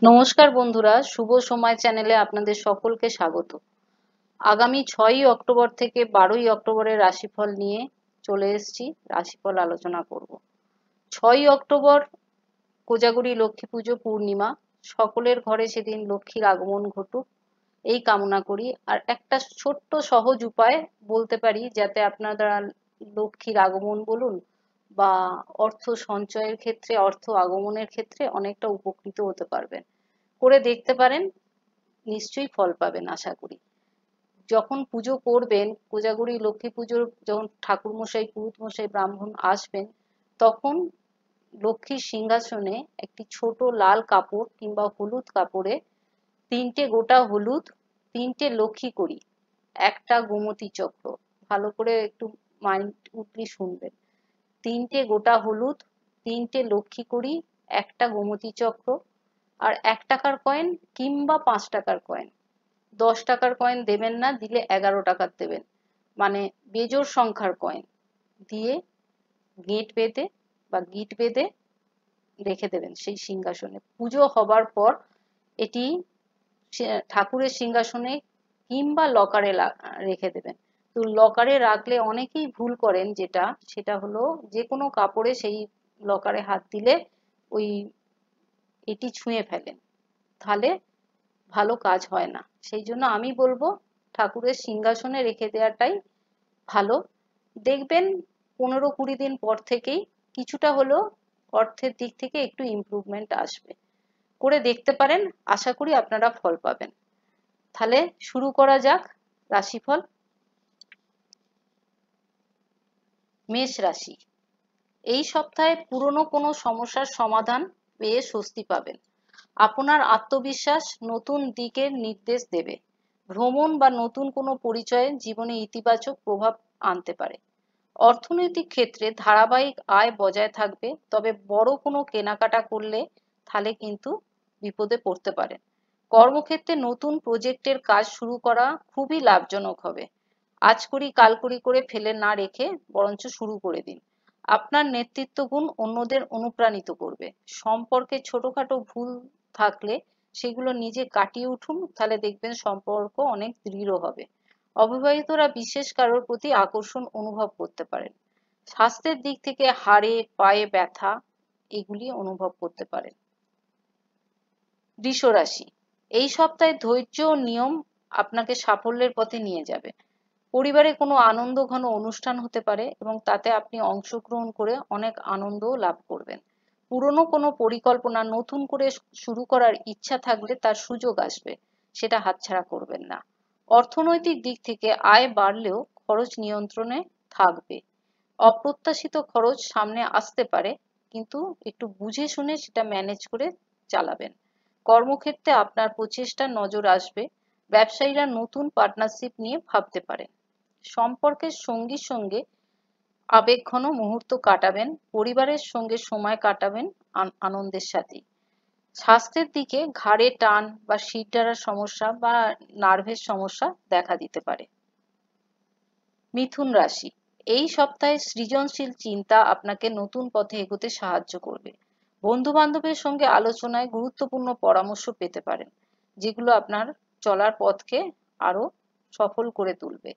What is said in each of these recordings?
নমস্কার বন্ধুরা, শুভ সময় চ্যানেলে আপনাদের সকলকে স্বাগত। আগামী 6ই অক্টোবর থেকে 12ই অক্টোবরের রাশিফল নিয়ে চলে এসেছি। রাশিফল আলোচনা করব। 6ই অক্টোবর কোজাগরী লক্ষ্মী পুজো পূর্ণিমা। সকলের ঘরে সেদিন লক্ষ্মীর আগমন ঘটুক এই কামনা করি। আর একটা ছোট্ট সহজ উপায় বলতে পারি যাতে আপনারা লক্ষ্মীর আগমন বলুন বা অর্থ সঞ্চয়ের ক্ষেত্রে, অর্থ আগমনের ক্ষেত্রে অনেকটা উপকৃত হতে পারবেন। করে দেখতে পারেন, নিশ্চয়ই ফল পাবেন আশা করি। যখন পুজো করবেন, কোজাগরী লক্ষ্মী পুজোর যখন ঠাকুর মশাই, পুরোহিত মশাই, ব্রাহ্মণ আসবেন, তখন লক্ষ্মীর সিংহাসনে একটি ছোট লাল কাপড় কিংবা হলুদ কাপড়ে 3টে গোটা হলুদ, 3টে লক্ষ্মী করি, একটা গোমতী চক্র, ভালো করে একটু মাইন্ড উঠলি শুনবেন। 3টে গোটা হলুদ, 3টে লক্ষ্মী করি, একটা গোমতী চক্র আর 1 টাকার কয়েন কিংবা 5 টাকার কয়েন। 10 টাকার কয়েন দেবেন না, দিলে 11 টাকার দেবেন, মানে বেজোড় সংখ্যার কয়েন দিয়ে গেট বেঁধে বা গিট বেঁধে রেখে দেবেন সেই সিংহাসনে। পুজো হবার পর এটি ঠাকুরের সিংহাসনে কিংবা লকারে রেখে দেবেন। তো লকারে রাখলে অনেকেই ভুল করেন, সেটা হলো যে কোনো কাপড়ে সেই লকারে হাত দিলে ওই এটি ছুঁয়ে ফেলেন, তাহলে ভালো কাজ হয় না। সেই জন্য আমি বলবো ঠাকুরের সিংহাসনে রেখে দেওয়াটাই ভালো। দেখবেন 15-20 দিন পর থেকেই কিছুটা হলেও অর্থের দিক থেকে একটু ইমপ্রুভমেন্ট আসবে। করে দেখতে পারেন, আশা করি আপনারা ফল পাবেন। তাহলে শুরু করা যাক রাশিফল। মেষ রাশি। এই সপ্তাহে পুরনো কোনো সমস্যার সমাধান পেয়ে স্বস্তি পাবেন। আপনার আত্মবিশ্বাস নতুন দিকের নির্দেশ দেবে। ভ্রমণ বা নতুন কোনো পরিচয়ে জীবনে ইতিবাচক প্রভাব আনতে পারে। অর্থনৈতিক ক্ষেত্রে ধারাবাহিক আয় বজায় থাকবে, তবে বড় কোনো কেনাকাটা করলে তাহলে কিন্তু বিপদে পড়তে পারেন। কর্মক্ষেত্রে নতুন প্রজেক্টের কাজ শুরু করা খুবই লাভজনক হবে। আজ করি কাল করি করে ফেলে না রেখে বরঞ্চ শুরু করে দিন। আপনার নেতৃত্ব গুণ অন্যদের অনুপ্রাণিত করবে। সম্পর্কে ছোটখাটো ভুল থাকলে সেগুলো নিজে কাটিয়ে উঠুন, তাহলে দেখবেন সম্পর্ক অনেক দৃঢ় হবে। অবিবাহিতরা বিশেষ কারোর প্রতি আকর্ষণ অনুভব করতে পারেন। স্বাস্থ্যের দিক থেকে হাড়ে পায়ে ব্যথা এগুলি অনুভব করতে পারেন। বৃষ রাশি। এই সপ্তাহে ধৈর্য ও নিয়ম আপনাকে সাফল্যের পথে নিয়ে যাবে। পরিবারে কোনো আনন্দ ঘন অনুষ্ঠান হতে পারে এবং তাতে আপনি অংশগ্রহণ করে অনেক আনন্দও লাভ করবেন। পুরনো কোনো পরিকল্পনা নতুন করে শুরু করার ইচ্ছা থাকলে তার সুযোগ আসবে, সেটা হাতছাড়া করবেন না। অর্থনৈতিক দিক থেকে আয় বাড়লেও খরচ নিয়ন্ত্রণে থাকবে। অপ্রত্যাশিত খরচ সামনে আসতে পারে, কিন্তু একটু বুঝে শুনে সেটা ম্যানেজ করে চালাবেন। কর্মক্ষেত্রে আপনার প্রচেষ্টার নজর আসবে। ব্যবসায়ীরা নতুন পার্টনারশিপ নিয়ে ভাবতে পারেন। সম্পর্কের সঙ্গীর সঙ্গে আবেগঘন মুহূর্ত কাটাবেন। পরিবারের সঙ্গে সময় কাটাবেন আনন্দের সাথে। স্বাস্থ্যের দিকে ঘাড়ে টান বা শিরদাঁড়ার সমস্যা বা নার্ভের সমস্যা দেখা দিতে পারে। মিথুন রাশি। এই সপ্তাহে সৃজনশীল চিন্তা আপনাকে নতুন পথে এগোতে সাহায্য করবে। বন্ধু বান্ধবের সঙ্গে আলোচনায় গুরুত্বপূর্ণ পরামর্শ পেতে পারেন, যেগুলো আপনার চলার পথকে আরো সফল করে তুলবে।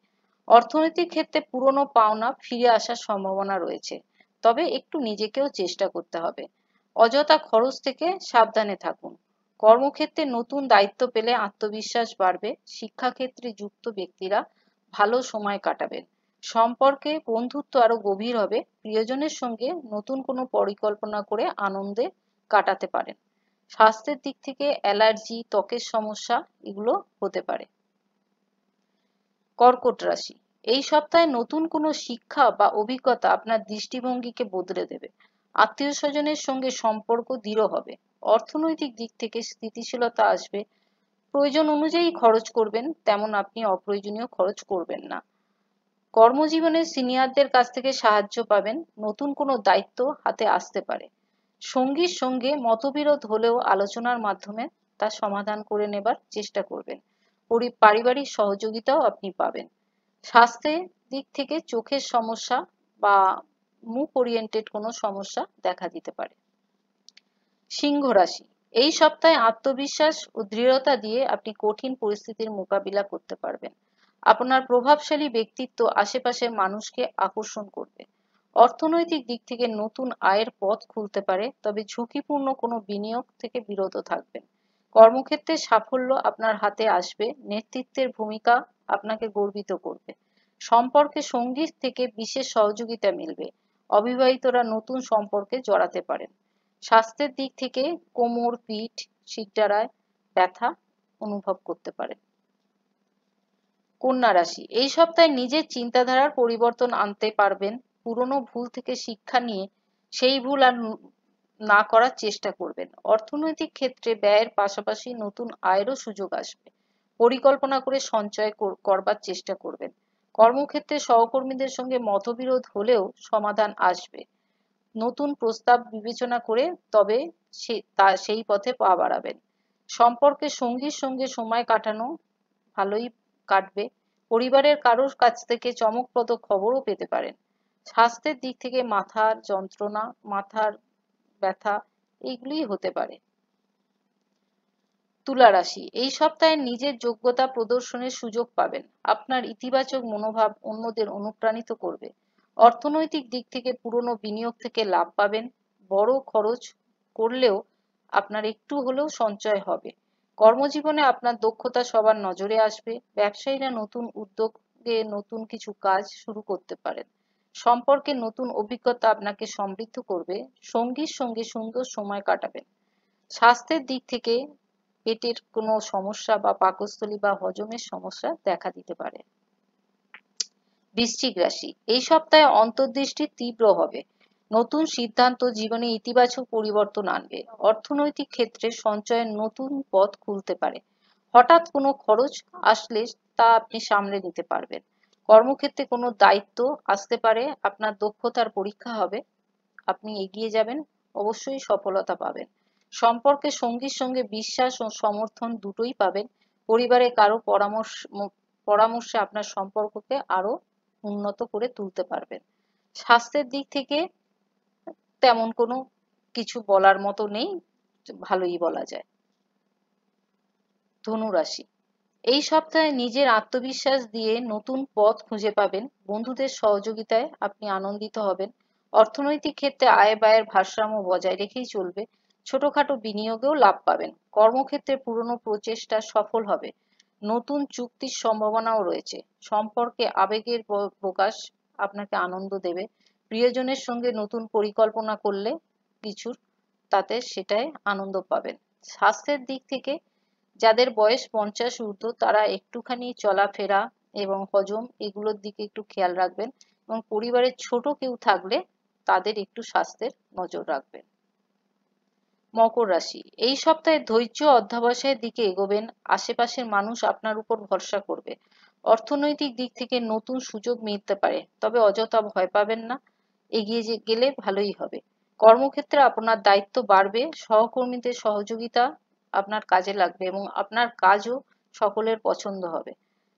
অর্থনৈতিক ক্ষেত্রে পুরনো পাওনা ফিরে আসার সম্ভাবনা রয়েছে, তবে একটু নিজেকেও চেষ্টা করতে হবে। অযথা খরচ থেকে সাবধানে থাকুন। কর্মক্ষেত্রে নতুন দায়িত্ব পেলে আত্মবিশ্বাস বাড়বে। শিক্ষাক্ষেত্রে যুক্ত ব্যক্তিরা ভালো সময় কাটাবেন। সম্পর্কে বন্ধুত্ব আরো গভীর হবে। প্রিয়জনের সঙ্গে নতুন কোনো পরিকল্পনা করে আনন্দে কাটাতে পারেন। স্বাস্থ্যের দিক থেকে অ্যালার্জি, ত্বকের সমস্যা এগুলো হতে পারে। কর্কট রাশি। এই সপ্তাহে নতুন কোনো শিক্ষা বা অভিজ্ঞতা আপনার দৃষ্টিভঙ্গিকে বদলে দেবে। আত্মীয় স্বজনের সঙ্গে সম্পর্ক দৃঢ় হবে। অর্থনৈতিক দিক থেকে স্থিতিশীলতা আসবে। প্রয়োজন অনুযায়ী খরচ করবেন, তেমন আপনি অপ্রয়োজনীয় খরচ করবেন না। কর্মজীবনে সিনিয়রদের কাছ থেকে সাহায্য পাবেন। নতুন কোনো দায়িত্ব হাতে আসতে পারে। সঙ্গীর সঙ্গে মতবিরোধ হলেও আলোচনার মাধ্যমে তা সমাধান করে নেবার চেষ্টা করবেন। পারিবারিক সহযোগিতাও আপনি পাবেন। স্বাস্থ্যের দিক থেকে চোখের সমস্যা বা মুখ ওরিয়েন্টেড কোনো সমস্যা দেখা দিতে পারে। সিংহ রাশি। এই সপ্তাহে আত্মবিশ্বাস ও দৃঢ়তা দিয়ে আপনি কঠিন পরিস্থিতির মোকাবিলা করতে পারবেন। আপনার প্রভাবশালী ব্যক্তিত্ব আশেপাশের মানুষকে আকর্ষণ করবে। অর্থনৈতিক দিক থেকে নতুন আয়ের পথ খুলতে পারে, তবে ঝুঁকিপূর্ণ কোনো বিনিয়োগ থেকে বিরত থাকবেন। কর্মক্ষেত্রে সাফল্য আপনার হাতে আসবে, নেতৃত্বের ভূমিকা আপনাকে গর্বিত করবে। সম্পর্কে সঙ্গীর থেকে বিশেষ সহযোগিতা মিলবে। অবিবাহিতরা নতুন সম্পর্কে জড়াতে পারেন। স্বাস্থ্যের দিক থেকে কোমর, পিঠ, শিরদাঁড়ায় ব্যথা অনুভব করতে পারেন। কন্যা রাশি, এই সপ্তাহে নিজের চিন্তাধারার পরিবর্তন আনতে পারবেন। পুরনো ভুল থেকে শিক্ষা নিয়ে সেই ভুল আর না করার চেষ্টা করবেন। অর্থনৈতিক ক্ষেত্রে ব্যয়ের পাশাপাশি নতুন আয়েরও সুযোগ আসবে। পরিকল্পনা করে সঞ্চয় করবার চেষ্টা করবেন। কর্মক্ষেত্রে সহকর্মীদের সঙ্গে মতবিরোধ হলেও সমাধান আসবে। নতুন প্রস্তাব বিবেচনা করে তবে সেই পথে পা বাড়াবেন। সম্পর্কে সঙ্গীর সঙ্গে সময় কাটানো ভালোই কাটবে। পরিবারের কারোর কাছ থেকে চমকপ্রদ খবরও পেতে পারেন। স্বাস্থ্যের দিক থেকে মাথার যন্ত্রণা, মাথার ব্যথা এইগুলিই হতে পারে। তুলা রাশি, এই সপ্তাহে নিজের যোগ্যতা প্রদর্শনের সুযোগ পাবেন। আপনার ইতিবাচক মনোভাব অন্যদের অনুপ্রাণিত করবে। অর্থনৈতিক দিক থেকে পুরনো বিনিয়োগ থেকে লাভ পাবেন। বড় খরচ করলেও আপনার একটু হলেও সঞ্চয় হবে। কর্মজীবনে আপনার দক্ষতা সবার নজরে আসবে। ব্যবসায়ীরা নতুন উদ্যোগে নতুন কিছু কাজ শুরু করতে পারেন। সম্পর্কে নতুন অভিজ্ঞতা আপনাকে সমৃদ্ধ করবে। সঙ্গীর সঙ্গে সুন্দর সময় কাটাবেন। স্বাস্থ্যের দিক থেকে পেটের কোনো সমস্যা বা পাকস্থলী বা হজমের সমস্যা দেখা দিতে পারে। বৃশ্চিক রাশি, এই সপ্তাহে অন্তর্দৃষ্টি তীব্র হবে। নতুন সিদ্ধান্ত জীবনে ইতিবাচক পরিবর্তন আনবে। অর্থনৈতিক ক্ষেত্রে সঞ্চয়ের নতুন পথ খুলতে পারে। হঠাৎ কোনো খরচ আসলে তা আপনি সামলে নিতে পারবেন। কর্মক্ষেত্রে কোনো দায়িত্ব আসতে পারে, আপনার দক্ষতার পরীক্ষা হবে। আপনি এগিয়ে যাবেন, অবশ্যই সফলতা পাবেন। সম্পর্কে সঙ্গীর সঙ্গে বিশ্বাস ও সমর্থন দুটোই পাবেন। পরিবারে কারো পরামর্শে আপনার সম্পর্ককে আরো উন্নত করে তুলতে পারবেন। স্বাস্থ্যের দিক থেকে তেমন কোনো কিছু বলার মতো নেই, ভালোই বলা যায়। ধনু রাশি, এই সপ্তাহে নিজের আত্মবিশ্বাস দিয়ে নতুন পথ খুঁজে পাবেন। বন্ধুদের সহযোগিতায় আপনি আনন্দিত হবেন। অর্থনৈতিক ক্ষেত্রে আয় ব্যয়ের ভারসাম্য বজায় রেখেই চলবে। ছোটখাটো বিনিয়োগেও লাভ পাবেন। কর্মক্ষেত্রে পুরনো প্রচেষ্টা সফল হবে। নতুন চুক্তির সম্ভাবনাও রয়েছে। সম্পর্কে আবেগের প্রকাশ আপনাকে আনন্দ দেবে। প্রিয়জনের সঙ্গে নতুন পরিকল্পনা করলে কিছুর তাতে সেটাই আনন্দ পাবেন। স্বাস্থ্যের দিক থেকে যাদের বয়স 50 ঊর্ধ্ব তারা একটুখানি চলাফেরা এবং হজম এগুলোর দিকে একটু খেয়াল রাখবেন, এবং পরিবারের ছোট কেউ থাকলে তাদের একটু স্বাস্থ্যের নজর রাখবেন। মকর রাশি, এই সপ্তাহে ধৈর্য অধ্যবসায়ের দিকে এগোবেন। আশেপাশের মানুষ আপনার উপর ভরসা করবে। অর্থনৈতিক দিক থেকে নতুন সুযোগ মিলতে পারে, তবে অযথা ভয় পাবেন না, এগিয়ে গেলে ভালোই হবে। কর্মক্ষেত্রে আপনার দায়িত্ব বাড়বে। সহকর্মীদের সহযোগিতা আপনার কাজে লাগবে এবং আপনার কাজও সকলের পছন্দ হবে।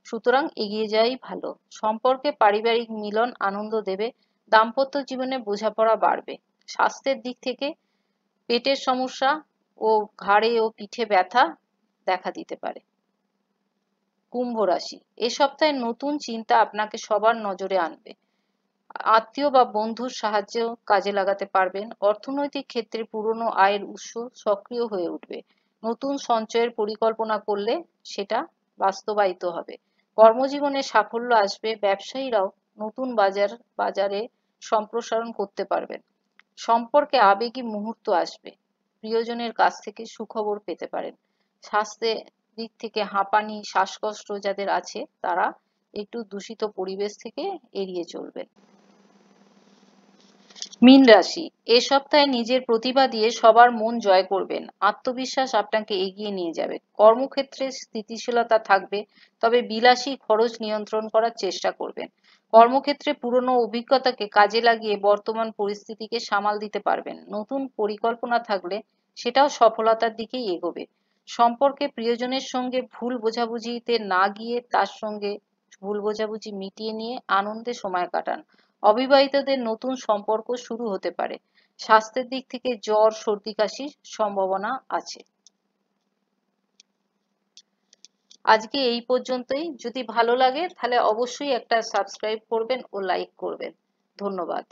সুতরাং এগিয়ে যাওয়াই ভালো। সম্পর্কে পারিবারিক মিলন আনন্দ দেবে। দাম্পত্য জীবনে বোঝাপড়া বাড়বে। স্বাস্থ্যের দিক থেকে পেটের সমস্যা ও ঘাড়ে ও পিঠে ব্যথা দেখা দিতে পারে। কুম্ভ রাশি, এ সপ্তাহে নতুন চিন্তা আপনাকে সবার নজরে আনবে। আত্মীয় বা বন্ধুর সাহায্যেও কাজে লাগাতে পারবেন। অর্থনৈতিক ক্ষেত্রে পুরনো আয়ের উৎস সক্রিয় হয়ে উঠবে। নতুন সঞ্চয়ের পরিকল্পনা করলে সেটা বাস্তবায়িত হবে। কর্মজীবনে সাফল্য আসবে। ব্যবসায়ীরাও নতুন বাজারে সম্প্রসারণ করতে পারবেন। সম্পর্কে আবেগী মুহূর্ত আসবে। প্রিয়জনের কাছ থেকে সুখবর পেতে পারেন। স্বাস্থ্যের দিক থেকে হাঁপানি, শ্বাসকষ্ট যাদের আছে তারা একটু দূষিত পরিবেশ থেকে এড়িয়ে চলবেন। মীন রাশি, এ সপ্তাহে নিজের প্রতিভা দিয়ে সবার মন জয় করবেন। আত্মবিশ্বাস আপনাকে এগিয়ে নিয়ে যাবে। কর্মক্ষেত্রে স্থিতিশীলতা থাকবে, তবে বিলাসী খরচ নিয়ন্ত্রণ করার চেষ্টা করবেন। কর্মক্ষেত্রে পুরনো অভিজ্ঞতাকে কাজে লাগিয়ে বর্তমান পরিস্থিতিকে সামাল দিতে পারবেন। নতুন পরিকল্পনা থাকলে সেটাও সফলতার দিকেই এগোবে। সম্পর্কে প্রিয়জনের সঙ্গে ভুল বোঝাবুঝিতে না গিয়ে তার সঙ্গে ভুল বোঝাবুঝি মিটিয়ে নিয়ে আনন্দে সময় কাটান। অবিবাহিতদের নতুন সম্পর্ক শুরু হতে পারে। স্বাস্থ্যের দিক থেকে জ্বর, সর্দি, কাশির সম্ভাবনা আছে। আজকে এই পর্যন্তই। যদি ভালো লাগে তাহলে অবশ্যই একটা সাবস্ক্রাইব করবেন ও লাইক করবেন। ধন্যবাদ।